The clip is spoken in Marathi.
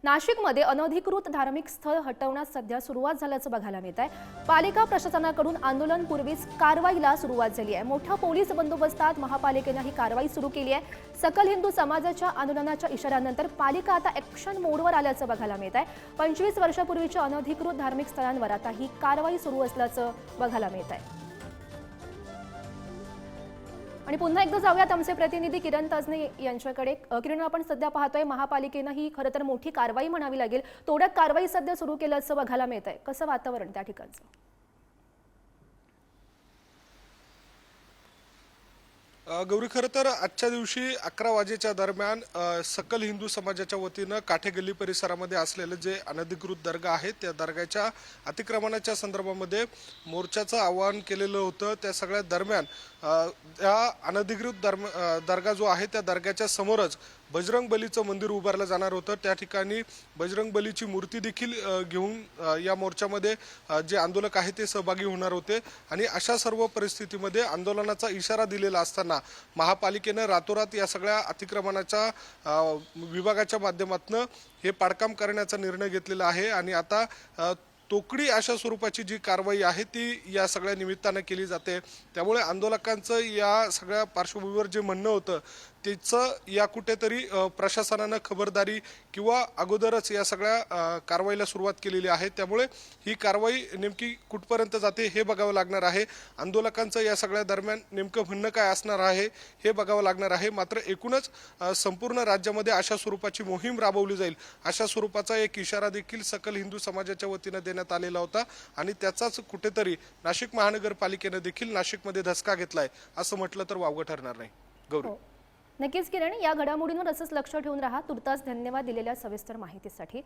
नाशिकमध्ये अनधिकृत धार्मिक स्थळ हटवण्यास सध्या सुरुवात झाल्याचं बघायला मिळत आहे। पालिका प्रशासनाकडून आंदोलनपूर्वीच कारवाईला सुरुवात झाली आहे। मोठ्या पोलीस बंदोबस्तात महापालिकेने ही कारवाई सुरू केली आहे। सकल हिंदू समाजाच्या आंदोलनाच्या इशाऱ्यानंतर पालिका आता ॲक्शन मोडवर आल्याचं बघायला मिळत आहे। 25 वर्षापूर्वीच्या अनधिकृत धार्मिक स्थळांवर आता ही कारवाई सुरू असल्याचं बघायला मिळत आहे। आणि पुन्हा एकदा जाऊयात आमचे प्रतिनिधी किरण ताजने यांच्याकडे। किरण, आपण सध्या पाहतोय महापालिकेने ही खरं तर मोठी कारवाई म्हणावी लागेल, तोड्यात कारवाई सध्या सुरू केल्याचं बघायला मिळत आहे। कसं वातावरण त्या ठिकाणचं? गौरी, खरं तर आजच्या दिवशी 11 वाजेच्या दरम्यान सकल हिंदू समाजाच्या वतीनं काठेगल्ली परिसरामध्ये असलेलं जे अनधिकृत दर्गा आहे त्या दर्ग्याच्या अतिक्रमणाच्या संदर्भामध्ये मोर्चाचं आवाहन केलेलं होतं। त्या सगळ्या दरम्यान त्या अनधिकृत दर्गा जो आहे त्या दर्ग्याच्या समोरच बजरंग बलीचं मंदिर उभारलं जाणार होतं। त्या ठिकाणी बजरंग बलीची मूर्ती देखील घेऊन या मोर्चामध्ये जे आंदोलक आहेत ते सहभागी होणार होते। आणि अशा सर्व परिस्थितीमध्ये आंदोलनाचा इशारा दिलेला असताना महापालिकेनं रातोरात या सगळ्या अतिक्रमणाच्या विभागाच्या माध्यमातून हे पाडकाम करण्याचा निर्णय घेतलेला आहे। आणि आता तोकडी अशा स्वरूपाची जी कारवाई आहे ती या सगळ्या निमित्तानं केली जाते। त्यामुळे आंदोलकांचं या सगळ्या पार्श्वभूमीवर जे म्हणणं होतं त्याचं या कुठेतरी प्रशासनानं खबरदारी किंवा अगोदरच या सगळ्या कारवाईला सुरुवात केलेली आहे। त्यामुळे ही कारवाई नेमकी कुठपर्यंत जाते हे बघावं लागणार आहे। आंदोलकांचं या सगळ्या दरम्यान नेमकं म्हणणं काय असणार आहे हे बघावं लागणार आहे। मात्र एकूणच संपूर्ण राज्यामध्ये अशा स्वरूपाची मोहीम राबवली जाईल अशा स्वरूपाचा एक इशारा देखील सकल हिंदू समाजाच्या वतीनं देण्यात आलेला होता। आणि त्याचाच कुठेतरी नाशिक महानगरपालिकेनं देखील नाशिकमध्ये धसका घेतलाय असं म्हटलं तर वावगं ठरणार नाही। गौरी, नक्कीच किरण, या घडामोडींवर असंच लक्ष ठेवून राहा। तुर्तास धन्यवाद दिलेल्या सविस्तर माहितीसाठी।